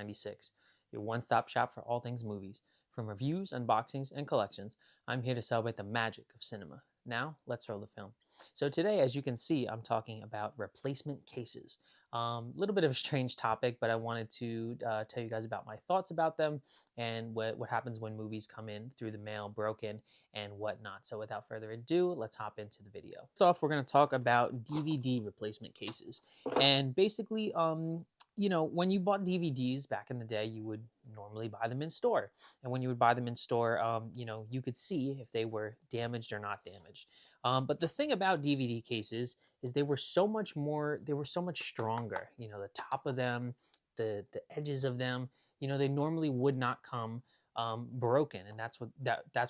96, your one-stop shop for all things movies. From reviews, unboxings, and collections, I'm here to celebrate the magic of cinema. Now, let's roll the film. So today, as you can see, I'm talking about replacement cases. A little bit of a strange topic, but I wanted to tell you guys about my thoughts about them and what happens when movies come in through the mail broken and whatnot. So without further ado, let's hop into the video. First off, we're going to talk about DVD replacement cases. And basically, when you bought DVDs back in the day, you would normally buy them in store. And when you would buy them in store, you could see if they were damaged or not damaged. But the thing about DVD cases is they were so much stronger. The top of them, the edges of them, they normally would not come broken. And that's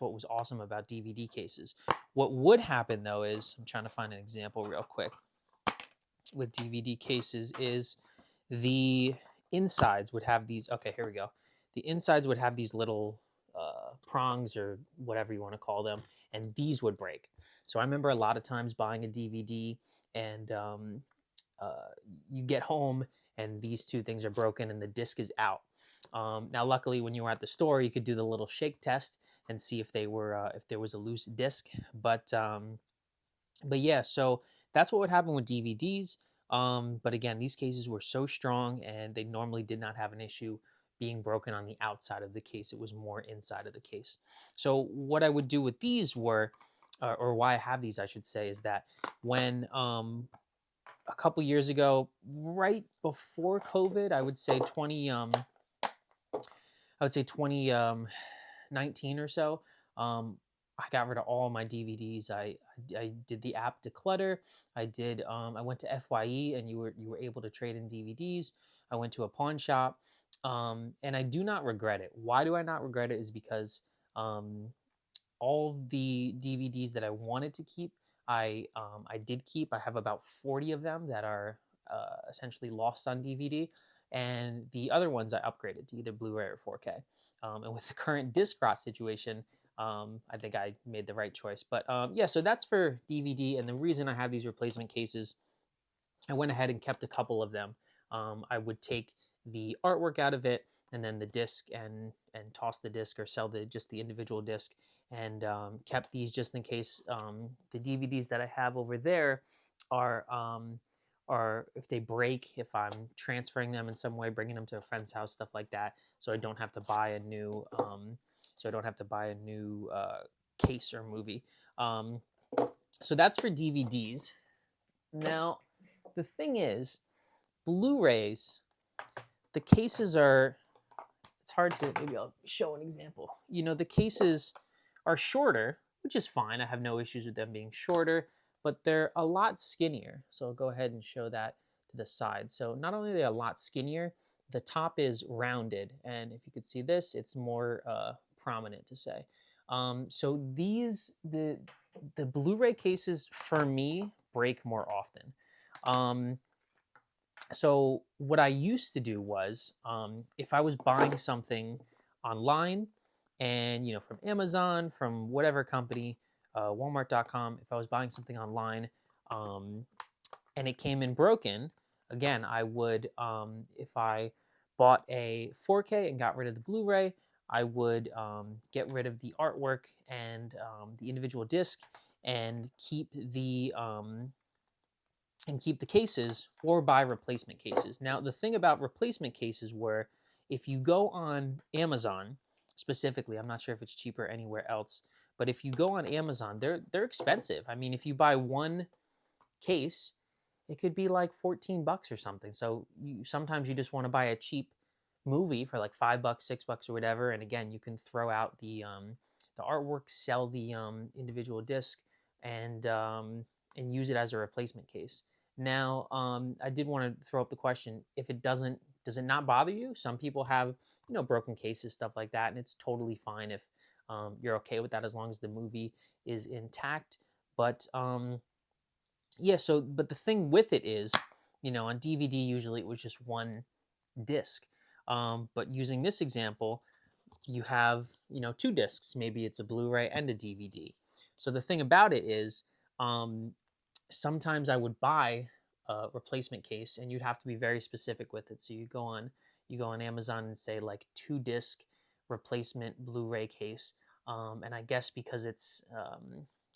what was awesome about DVD cases. What would happen though is, I'm trying to find an example real quick with DVD cases, is the insides would have these, okay, here we go. The insides would have these little prongs or whatever you want to call them, and these would break. So I remember a lot of times buying a DVD and you get home and these two things are broken and the disc is out. Now, luckily, when you were at the store, you could do the little shake test and see if they were if there was a loose disc. But yeah, so that's what would happen with DVDs. But again, these cases were so strong and they normally did not have an issue being broken on the outside of the case. It was more inside of the case. So what I would do with these were, or why I have these, I should say, is that when a couple years ago, right before COVID, I would say 2019 or so, I got rid of all my DVDs. I did the app Declutter. I went to FYE and you were able to trade in DVDs. I went to a pawn shop, and I do not regret it. Why do I not regret it? Is because all of the DVDs that I wanted to keep, I did keep. I have about 40 of them that are essentially lost on DVD, and the other ones I upgraded to either Blu-ray or 4K. And with the current disc rot situation, I think I made the right choice. But yeah, so that's for DVD. And the reason I have these replacement cases, I went ahead and kept a couple of them. I would take the artwork out of it and then the disc and toss the disc or sell just the individual disc, and kept these just in case. The DVDs that I have over there are if they break, if I'm transferring them in some way, bringing them to a friend's house, stuff like that, so I don't have to buy a new case or movie. So that's for DVDs. Now, the thing is, Blu-rays, the cases are, it's hard to, maybe I'll show an example. The cases are shorter, which is fine. I have no issues with them being shorter, but they're a lot skinnier. So I'll go ahead and show that to the side. So not only are they a lot skinnier, the top is rounded. And if you could see this, it's more prominent to say. So the Blu-ray cases for me break more often. So what I used to do was, if I was buying something online and, from Amazon, from whatever company, Walmart.com, if I was buying something online and it came in broken, again, I would, if I bought a 4K and got rid of the Blu-ray, I would get rid of the artwork and the individual disc and keep the cases, or buy replacement cases. Now, the thing about replacement cases were, if you go on Amazon specifically, I'm not sure if it's cheaper anywhere else, but if you go on Amazon, they're expensive. I mean, if you buy one case, it could be like 14 bucks or something. So sometimes you just want to buy a cheap movie for like $5, $6 or whatever. And again, you can throw out the artwork, sell the individual disc, and use it as a replacement case. Now, I did want to throw up the question, if it does it not bother you? Some people have, broken cases, stuff like that, and it's totally fine if you're okay with that as long as the movie is intact. But yeah, but the thing with it is, on DVD, usually it was just one disc. But using this example, you have, two discs. Maybe it's a Blu-ray and a DVD. So the thing about it is, sometimes I would buy a replacement case and you'd have to be very specific with it. So you go on, you go on Amazon and say like 2 disc replacement Blu-ray case. And I guess because it's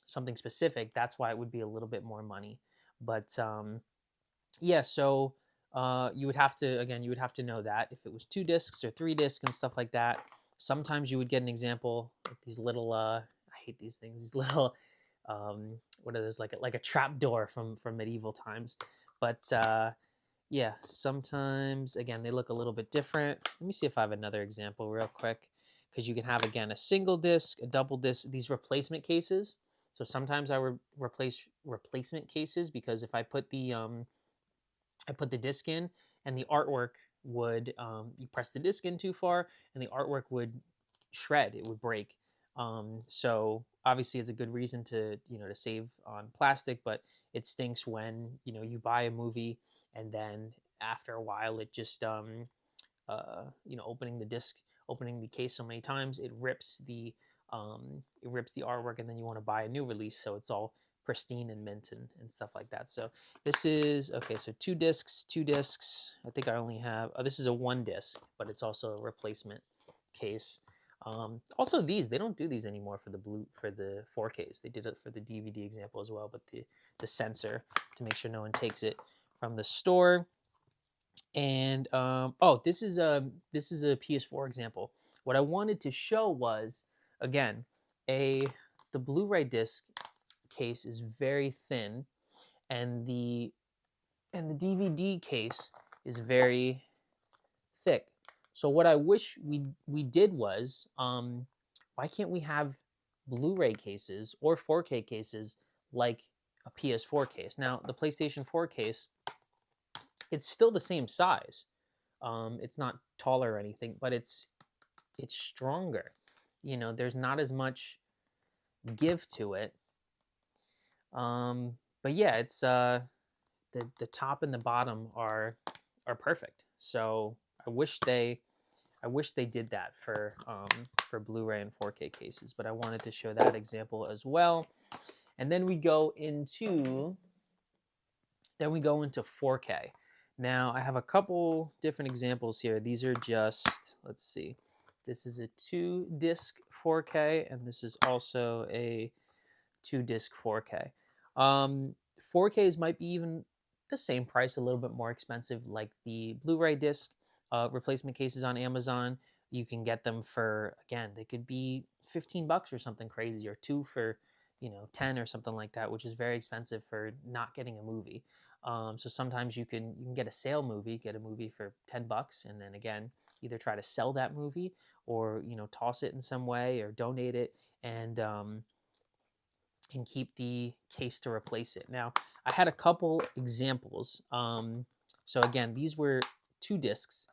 something specific, that's why it would be a little bit more money. But yeah, so you would have to, again, you would have to know that if it was 2 discs or 3 discs and stuff like that. Sometimes you would get an example like these little I hate these things, these little what are those, like a trap door from medieval times. But yeah, sometimes again they look a little bit different. Let me see if I have another example real quick, because you can have again a single disc, a double disc, these replacement cases. So sometimes I would replace replacement cases, because if I put the disc in and the artwork would you press the disc in too far and the artwork would shred, it would break. So obviously it's a good reason to to save on plastic, but it stinks when you buy a movie and then after a while it just opening the disc, opening the case so many times, it rips the artwork, and then you want to buy a new release so it's all pristine and mint and stuff like that. So this is okay. So 2 discs. I think I only have. Oh, this is a 1 disc, but it's also a replacement case. Also, they don't do these anymore for the 4Ks. They did it for the DVD example as well, but the sensor to make sure no one takes it from the store. And oh, this is a PS4 example. What I wanted to show was, again, the Blu-ray disc case is very thin, and the DVD case is very thick. So what I wish we did was, why can't we have Blu-ray cases or 4K cases like a PS4 case? Now the PlayStation 4 case, it's still the same size. It's not taller or anything, but it's stronger. There's not as much give to it. But yeah, it's the top and the bottom are perfect. So I wish they did that for Blu-ray and 4K cases. But I wanted to show that example as well. And then we go into 4K. Now I have a couple different examples here. These are just, let's see. This is a 2-disc 4K, and this is also a 2-disc 4K. 4Ks might be even the same price, a little bit more expensive, like the Blu-ray disc replacement cases on Amazon. You can get them for, again, they could be $15 or something crazy, or 2 for 10 or something like that, which is very expensive for not getting a movie. So sometimes you can get a sale movie, get a movie for $10, and then again either try to sell that movie or toss it in some way or donate it, and keep the case to replace it. Now I had a couple examples. So again, these were 2 discs.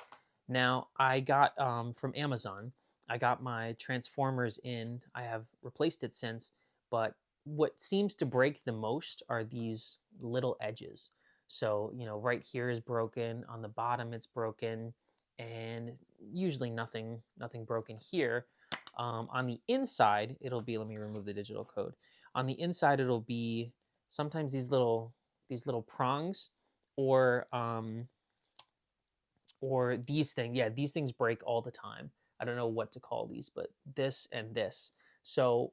Now I got from Amazon. I got my Transformers in. I have replaced it since, but what seems to break the most are these little edges. So right here is broken. On the bottom, it's broken, and usually nothing broken here. On the inside, it'll be. Let me remove the digital code. On the inside, it'll be sometimes these little prongs, or these things. Yeah, these things break all the time. I don't know what to call these, but this and this. So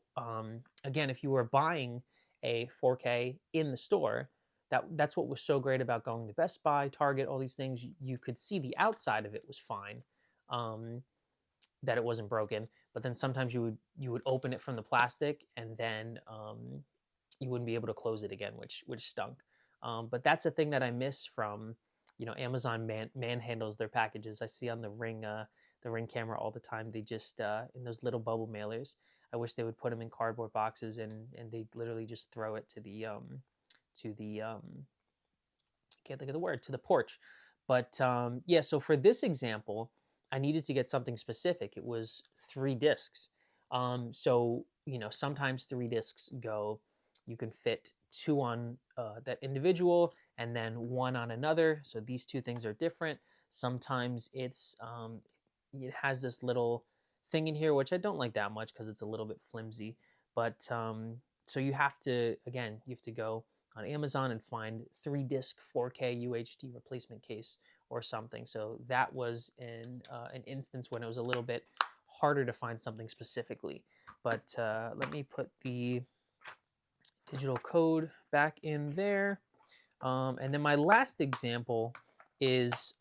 again, if you were buying a 4K in the store, that's what was so great about going to Best Buy, Target, all these things. You could see the outside of it was fine, that it wasn't broken. But then sometimes you would open it from the plastic, and then you wouldn't be able to close it again, which stunk. But that's a thing that I miss from Amazon manhandles their packages. I see on the Ring camera all the time. They just in those little bubble mailers. I wish they would put them in cardboard boxes, and they literally just throw it to the can't think of the word, to the porch. But yeah, so for this example, I needed to get something specific. It was 3 discs. So sometimes 3 discs go. You can fit 2 on that individual, and then 1 on another. So these 2 things are different. Sometimes it has this little thing in here, which I don't like that much because it's a little bit flimsy. But so you have to go on Amazon and find 3-disc 4K UHD replacement case or something. So that was an instance when it was a little bit harder to find something specifically. But let me put the digital code back in there. And then my last example is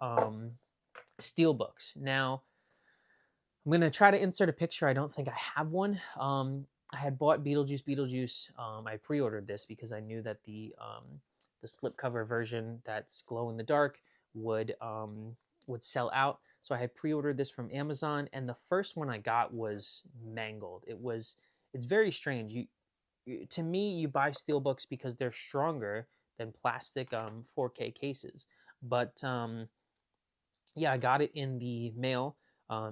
steelbooks. Now, I'm going to try to insert a picture. I don't think I have one. I had bought Beetlejuice. I pre-ordered this because I knew that the slipcover version that's glow in the dark would sell out. So I had pre-ordered this from Amazon, and the first one I got was mangled. It's very strange. To me, you buy steelbooks because they're stronger than plastic 4K cases. But yeah, I got it in the mail,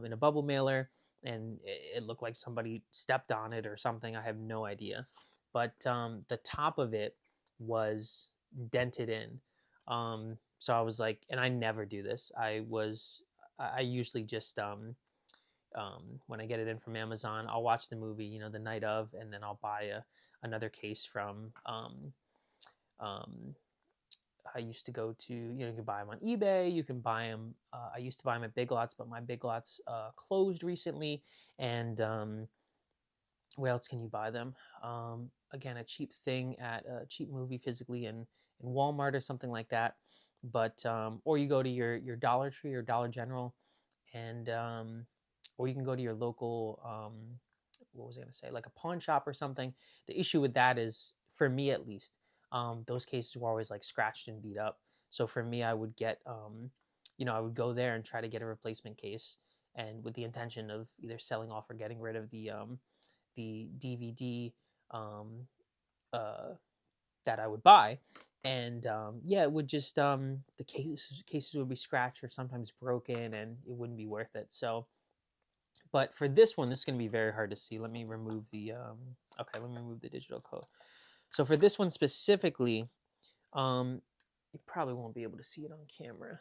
in a bubble mailer, and it looked like somebody stepped on it or something. I have no idea. But the top of it was dented in. So I was like, and I never do this. I usually just, when I get it in from Amazon, I'll watch the movie, the night of, and then I'll buy another case from, I used to go to, you can buy them on eBay. You can buy them. I used to buy them at Big Lots, but my Big Lots closed recently. And where else can you buy them? Again, a cheap thing at a cheap movie physically in Walmart or something like that. But or you go to your Dollar Tree or Dollar General, and or you can go to your local what was I going to say, like a pawn shop or something. The issue with that is, for me at least, those cases were always like scratched and beat up. So for me, I would get, I would go there and try to get a replacement case, and with the intention of either selling off or getting rid of the DVD that I would buy. And yeah, it would just the cases would be scratched or sometimes broken, and it wouldn't be worth it. So, but for this one, this is going to be very hard to see. Let me remove the let me remove the digital code. So for this one specifically, you probably won't be able to see it on camera,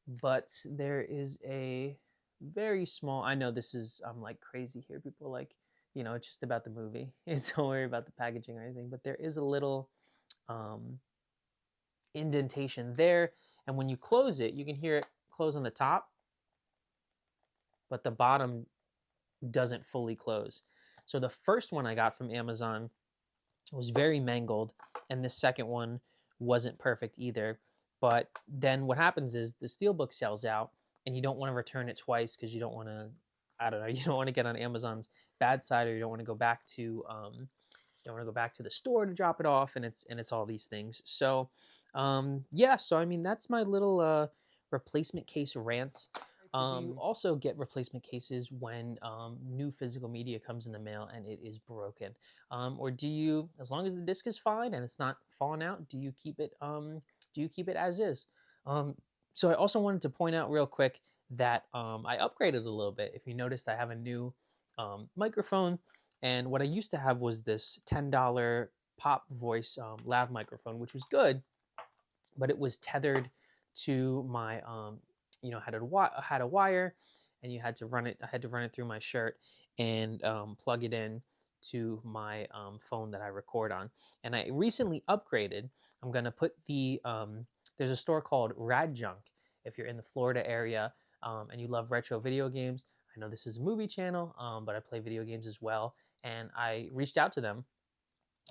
but there is a very small, I know I'm like crazy here. People are like, it's just about the movie. Don't worry about the packaging or anything, but there is a little indentation there. And when you close it, you can hear it close on the top, but the bottom doesn't fully close. So the first one I got from Amazon was very mangled, and the second one wasn't perfect either. But then what happens is the steelbook sells out, and you don't want to return it twice because you don't want to, I don't know, you don't want to get on Amazon's bad side, or you don't want to go back to the store to drop it off, and it's all these things. So yeah, so I mean, that's my little replacement case rant. Do you also get replacement cases when new physical media comes in the mail and it is broken? Or do you, as long as the disc is fine and it's not falling out, do you keep it as is? So I also wanted to point out real quick that I upgraded a little bit. If you noticed, I have a new microphone, and what I used to have was this $10 Pop Voice lav microphone, which was good, but it was tethered to my had a wire, and you had to run it. I had to run it through my shirt and plug it in to my phone that I record on. And I recently upgraded. I'm gonna put the there's a store called Rad Junk. If you're in the Florida area and you love retro video games, I know this is a movie channel, but I play video games as well. And I reached out to them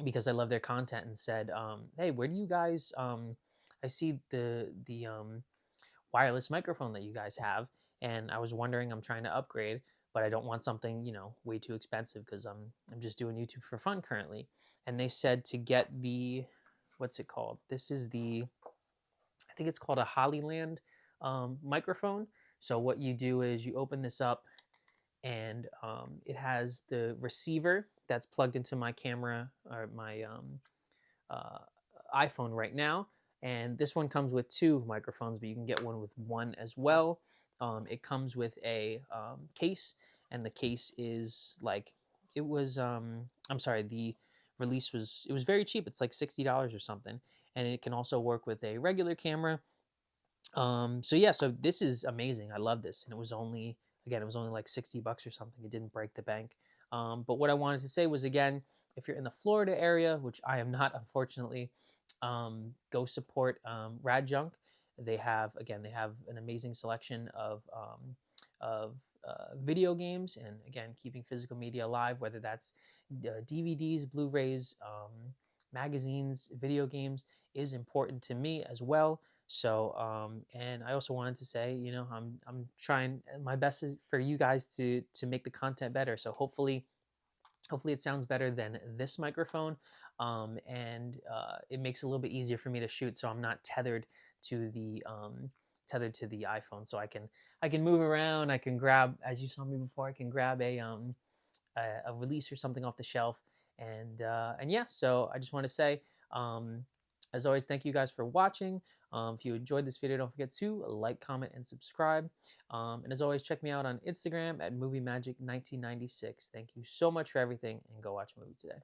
because I love their content and said, "Hey, where do you guys? I see the wireless microphone that you guys have, and I was wondering, I'm trying to upgrade, but I don't want something, way too expensive because I'm just doing YouTube for fun currently." And they said to get the, what's it called? This is I think it's called a Hollyland microphone. So what you do is you open this up, and it has the receiver that's plugged into my camera or my iPhone right now. And this one comes with two microphones, but you can get one with one as well. It comes with a case, and the case is like, it was, I'm sorry, the release it was very cheap. It's like $60 or something. And it can also work with a regular camera. So yeah, so this is amazing. I love this. And it was only like $60 or something. It didn't break the bank. But what I wanted to say was, again, if you're in the Florida area, which I am not, unfortunately, Go support Rad Junk. They have an amazing selection of video games, and again, keeping physical media alive, whether that's DVDs, Blu-rays, magazines, video games, is important to me as well. So, and I also wanted to say, I'm trying my best for you guys to make the content better. So hopefully it sounds better than this microphone, and it makes it a little bit easier for me to shoot, so I'm not to the tethered to the iPhone. So I can move around. I can grab, as you saw me before, I can grab a release or something off the shelf. And yeah, so I just want to say, as always, thank you guys for watching. If you enjoyed this video, don't forget to like, comment, and subscribe. And as always, check me out on Instagram at MovieMagic1996. Thank you so much for everything, and go watch a movie today.